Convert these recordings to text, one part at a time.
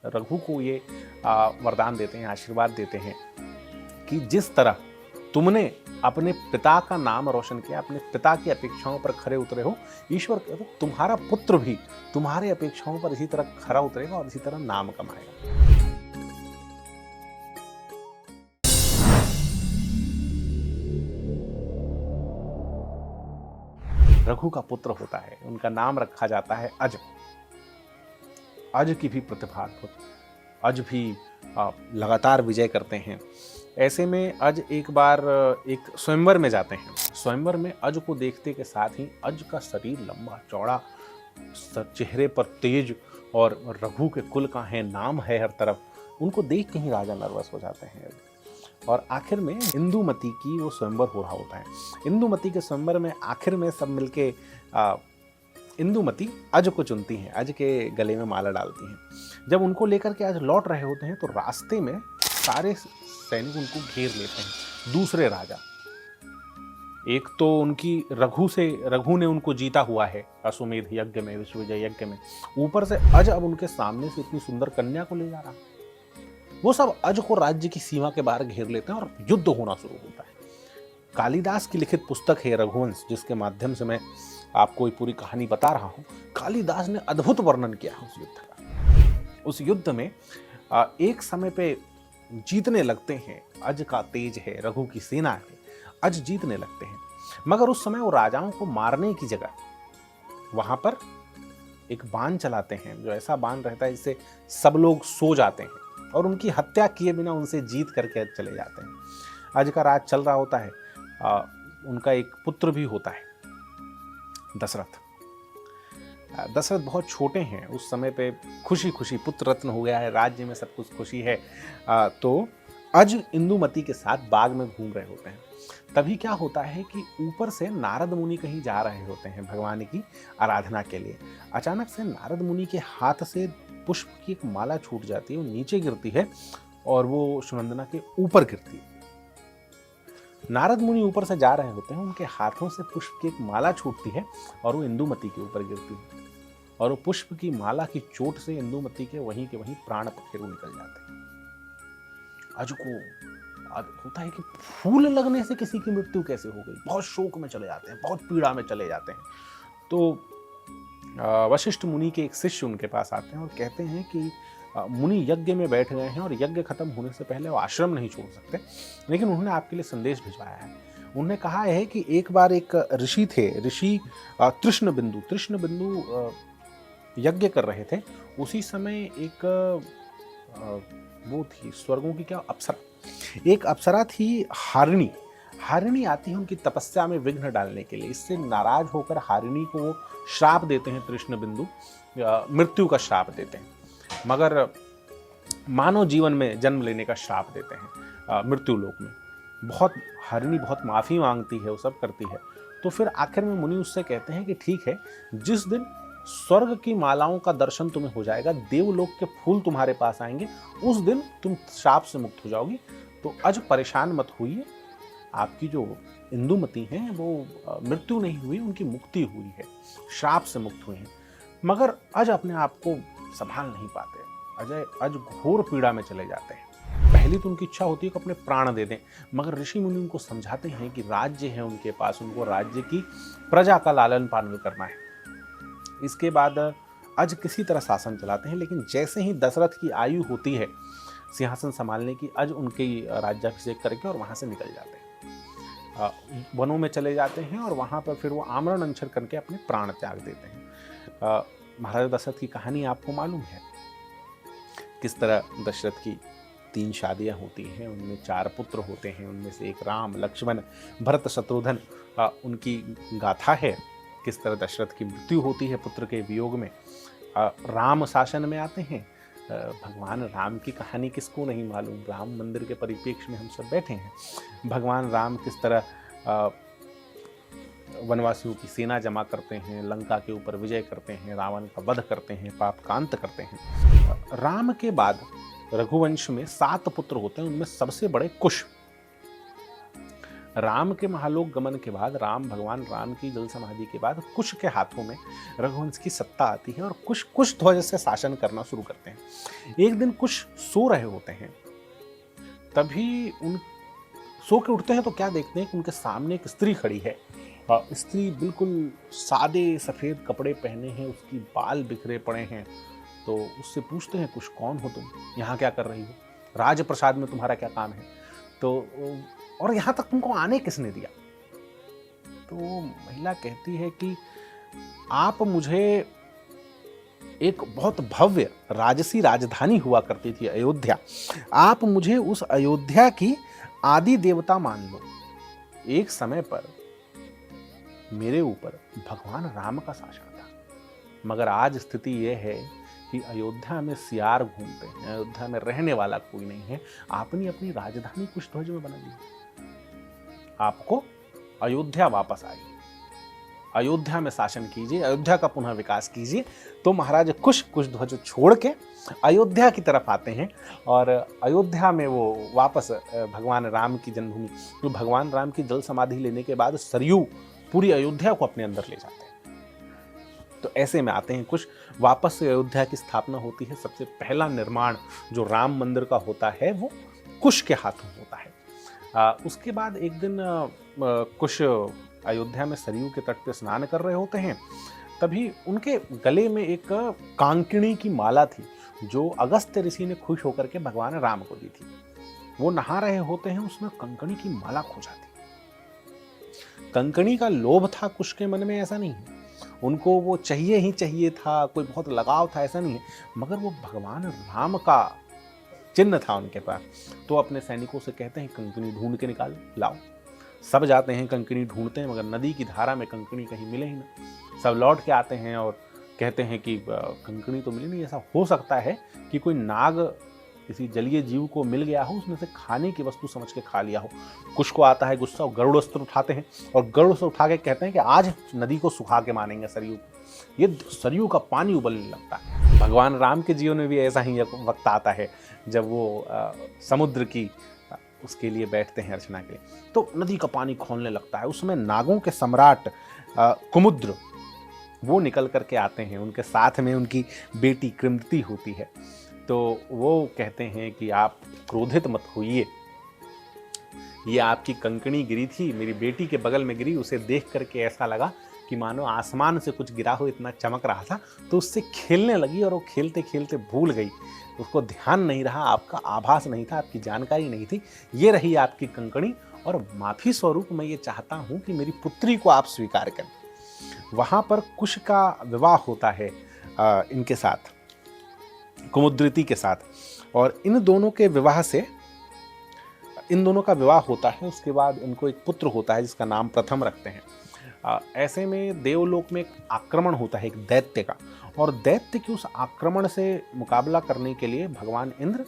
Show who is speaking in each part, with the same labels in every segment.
Speaker 1: रघु को ये वरदान देते हैं, आशीर्वाद देते हैं कि जिस तरह तुमने अपने पिता का नाम रोशन किया, अपने पिता की अपेक्षाओं पर खरे उतरे हो, ईश्वर कहते तुम्हारा पुत्र भी तुम्हारे अपेक्षाओं पर इसी तरह खरा उतरेगा और इसी तरह नाम कमाएगा। रघु का पुत्र होता है, उनका नाम रखा जाता है अज। अज की भी प्रतिभा अद्भुत, अज भी लगातार विजय करते हैं। ऐसे में अज एक बार एक स्वयंवर में जाते हैं। स्वयंवर में अज को देखते के साथ ही अज का शरीर लंबा चौड़ा, चेहरे पर तेज, और रघु के कुल का है, नाम है हर तरफ, उनको देख के ही राजा नर्वस हो जाते हैं। और आखिर में इंदुमती की वो स्वयंवर हो रहा होता है। इंदुमती के स्वयंवर में आखिर में सब मिलके इंदुमती अज को चुनती हैं, अज के गले में माला डालती हैं। जब उनको लेकर के अज लौट रहे होते हैं तो रास्ते में सारे सैनिक उनको घेर लेते हैं। दूसरे राजा, एक तो उनकी रघु ने उनको जीता हुआ है अश्वमेध यज्ञ में, विश्वविजय यज्ञ में, ऊपर से अज अब उनके सामने से इतनी सुंदर कन्या को ले जा रहा है। वो सब अज को राज्य की सीमा के बाहर घेर लेते हैं और युद्ध होना शुरू होता है। कालिदास की लिखित पुस्तक है रघुवंश, जिसके माध्यम से मैं आपको ये पूरी कहानी बता रहा हूं। कालिदास ने अद्भुत वर्णन किया है उस युद्ध का। उस युद्ध में एक समय पे जीतने लगते हैं, अज का तेज है, रघु की सेना है, अज जीतने लगते हैं। मगर उस समय वो राजाओं को मारने की जगह वहां पर एक बाण चलाते हैं, जो ऐसा बाण रहता है जिससे सब लोग सो जाते हैं और उनकी हत्या किए बिना उनसे जीत करके चले जाते हैं। अज का राज चल रहा होता है। उनका एक पुत्र भी होता है, दशरथ। दशरथ बहुत छोटे हैं उस समय पे, खुशी खुशी पुत्र रत्न हो गया है, राज्य में सब कुछ खुशी है। तो अज इंदुमती के साथ बाग में घूम रहे होते हैं। तभी क्या होता है कि ऊपर से नारद मुनि कहीं जा रहे होते हैं भगवान की आराधना के लिए। अचानक से नारद मुनि के हाथ से पुष्प की एक माला छूट जाती है, वो नीचे गिरती है और वो सुनंदना के ऊपर गिरती है। नारद मुनि ऊपर से जा रहे होते हैं, उनके हाथों से पुष्प की एक माला छूटती है और वो इंदुमती के ऊपर गिरती है, और वो पुष्प की माला की चोट से इंदुमती के वहीं प्राण पखेरु निकल जाते हैं। अज को होता है कि फूल लगने से किसी की मृत्यु कैसे हो गई, बहुत शोक में चले जाते हैं, बहुत पीड़ा में चले जाते हैं। तो वशिष्ठ मुनि के एक शिष्य उनके पास आते हैं और कहते हैं कि मुनि यज्ञ में बैठ गए हैं और यज्ञ खत्म होने से पहले वो आश्रम नहीं छोड़ सकते, लेकिन उन्होंने आपके लिए संदेश भिजवाया है। उन्होंने कहा है कि एक बार एक ऋषि थे, ऋषि तृष्णबिंदु यज्ञ कर रहे थे। उसी समय एक वो थी स्वर्गों की क्या अप्सरा, एक अप्सरा थी हारिणी आती है उनकी तपस्या में विघ्न डालने के लिए। इससे नाराज होकर हारिणी को वो श्राप देते हैं, तृष्णबिंदु मृत्यु का श्राप देते हैं, मगर मानव जीवन में जन्म लेने का श्राप देते हैं मृत्यु लोक में। हारिणी बहुत माफी मांगती है, वो सब करती है। तो फिर आखिर में मुनि उससे कहते हैं कि ठीक है, जिस दिन स्वर्ग की मालाओं का दर्शन तुम्हें हो जाएगा, देवलोक के फूल तुम्हारे पास आएंगे, उस दिन तुम श्राप से मुक्त हो जाओगी। तो अज परेशान मत होइए, आपकी जो इंदुमती हैं वो मृत्यु नहीं हुई, उनकी मुक्ति हुई है, श्राप से मुक्त हुई हैं। मगर अज अपने आप को संभाल नहीं पाते, अज घोर पीड़ा में चले जाते हैं। पहली तो उनकी इच्छा होती है कि अपने प्राण दे दें, मगर ऋषि मुनि उनको समझाते हैं कि राज्य है उनके पास, उनको राज्य की प्रजा का लालन पालन करना है। इसके बाद अज किसी तरह शासन चलाते हैं, लेकिन जैसे ही दशरथ की आयु होती है सिंहासन संभालने की, अज उनके राज्याभिषेक करके और वहाँ से निकल जाते हैं, वनों में चले जाते हैं और वहाँ पर फिर वो आमरण अनशन करके अपने प्राण त्याग देते हैं। महाराजा दशरथ की कहानी आपको मालूम है, किस तरह दशरथ की 3 शादियाँ होती हैं, उनमें 4 पुत्र होते हैं, उनमें से एक राम, लक्ष्मण, भरत, शत्रुघ्न उनकी गाथा है। किस तरह दशरथ की मृत्यु होती है पुत्र के वियोग में। राम शासन में आते हैं। भगवान राम की कहानी किसको नहीं मालूम, राम मंदिर के परिप्रेक्ष्य में हम सब बैठे हैं। भगवान राम किस तरह वनवासियों की सेना जमा करते हैं, लंका के ऊपर विजय करते हैं, रावण का वध करते हैं, पाप का अंत करते हैं। राम के बाद रघुवंश में 7 पुत्र होते हैं, उनमें सबसे बड़े कुश। राम के महालोक गमन के बाद, भगवान राम की जल समाधि के बाद कुश के हाथों में रघुवंश की सत्ता आती है और कुश ध्वज से शासन करना शुरू करते हैं। एक दिन कुश सो रहे होते हैं, तभी उन सो के उठते हैं तो क्या देखते हैं कि उनके सामने एक स्त्री खड़ी है। स्त्री बिल्कुल सादे सफेद कपड़े पहने हैं, उसकी बाल बिखरे पड़े हैं। तो उससे पूछते हैं, कुछ कौन हो तुम, यहाँ क्या कर रही हो, राजप्रसाद में तुम्हारा क्या काम है, तो और यहाँ तक तुमको आने किसने दिया। तो महिला कहती है कि आप मुझे, एक बहुत भव्य राजसी राजधानी हुआ करती थी अयोध्या, आप मुझे उस अयोध्या की आदि देवता मान लो। एक समय पर मेरे ऊपर भगवान राम का शासन था, मगर आज स्थिति यह है कि अयोध्या में सियार घूमते हैं, अयोध्या में रहने वाला कोई नहीं है। आपने अपनी राजधानी कुशध्वज में बना ली। आपको अयोध्या वापस आइए, अयोध्या में शासन कीजिए, अयोध्या का पुनः विकास कीजिए। तो महाराज कुशध्वज छोड़ के अयोध्या की तरफ आते हैं और अयोध्या में वो वापस भगवान राम की जन्मभूमि, जो भगवान राम की जल समाधि लेने के बाद सरयू पूरी अयोध्या को अपने अंदर ले जाते हैं। तो ऐसे में आते हैं कुश, वापस से अयोध्या की स्थापना होती है। सबसे पहला निर्माण जो राम मंदिर का होता है वो कुश के हाथों होता है। उसके बाद एक दिन कुश अयोध्या में सरयू के तट पे स्नान कर रहे होते हैं, तभी उनके गले में एक कांकिणी की माला थी जो अगस्त्य ऋषि ने खुश होकर के भगवान राम को दी थी। वो नहा रहे होते हैं, उसमें कंकणी की माला खो जाती। कंकणी का लोभ था कुश के मन में, ऐसा नहीं है, उनको वो चाहिए ही चाहिए था, कोई बहुत लगाव था, ऐसा नहीं है, मगर वो भगवान राम का चिन्ह था उनके पास। तो अपने सैनिकों से कहते हैं कंकणी ढूंढ के निकाल लाओ। सब जाते हैं कंकणी ढूंढते हैं, मगर नदी की धारा में कंकणी कहीं मिले ही ना। सब लौट के आते हैं और कहते हैं कि कंकणी तो मिली नहीं। ऐसा हो सकता है कि कोई नाग किसी जलीय जीव को मिल गया हो, उसमें से खाने की वस्तु समझ के खा लिया हो। कुश को आता है गुस्सा, गरुड़स्त्र उठाते हैं और गरुड़स्त्र उठा के कहते हैं कि आज नदी को सुखा के मानेंगे सरयू को। ये सरयू का पानी उबलने लगता है। भगवान राम के जीवन में भी ऐसा ही वक्त आता है जब वो समुद्र की उसके लिए बैठते हैं अर्चना के लिए, तो नदी का पानी खोलने लगता है। उसमें नागों के सम्राट कुमुद्र वो निकल करके आते हैं, उनके साथ में उनकी बेटी कृमति होती है। तो वो कहते हैं कि आप क्रोधित मत होइए, ये आपकी कंकणी गिरी थी, मेरी बेटी के बगल में गिरी, उसे देख करके ऐसा लगा कि मानो आसमान से कुछ गिरा हो, इतना चमक रहा था, तो उससे खेलने लगी और वो खेलते खेलते भूल गई, उसको ध्यान नहीं रहा, आपका आभास नहीं था, आपकी जानकारी नहीं थी। ये रही आपकी कंकणी और माफी स्वरूप मैं ये चाहता हूँ कि मेरी पुत्री को आप स्वीकार करें। वहाँ पर कुश का विवाह होता है इनके साथ, कुमुद्रिति के साथ, और इन दोनों के विवाह से इन दोनों का विवाह होता है। उसके बाद इनको एक पुत्र होता है जिसका नाम प्रथम रखते हैं। ऐसे में देवलोक में एक आक्रमण होता है एक दैत्य का, और दैत्य के उस आक्रमण से मुकाबला करने के लिए भगवान इंद्र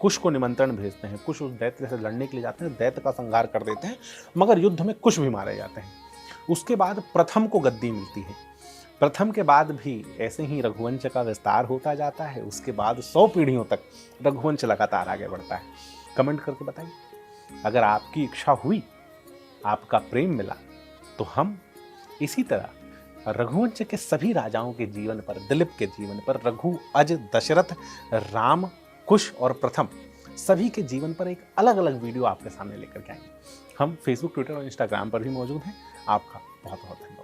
Speaker 1: कुश को निमंत्रण भेजते हैं। कुश उस दैत्य से लड़ने के लिए जाते हैं, दैत्य का संहार कर देते हैं, मगर युद्ध में कुश भी मारे जाते हैं। उसके बाद प्रथम को गद्दी मिलती है। प्रथम के बाद भी ऐसे ही रघुवंश का विस्तार होता जाता है। उसके बाद 100 पीढ़ियों तक रघुवंश लगातार आगे बढ़ता है। कमेंट करके बताइए, अगर आपकी इच्छा हुई, आपका प्रेम मिला, तो हम इसी तरह रघुवंश के सभी राजाओं के जीवन पर, दिलीप के जीवन पर, रघु, अज, दशरथ, राम, कुश और प्रथम सभी के जीवन पर एक अलग अलग वीडियो आपके सामने लेकर के आएंगे। हम फेसबुक, ट्विटर और इंस्टाग्राम पर भी मौजूद हैं। आपका बहुत बहुत धन्यवाद।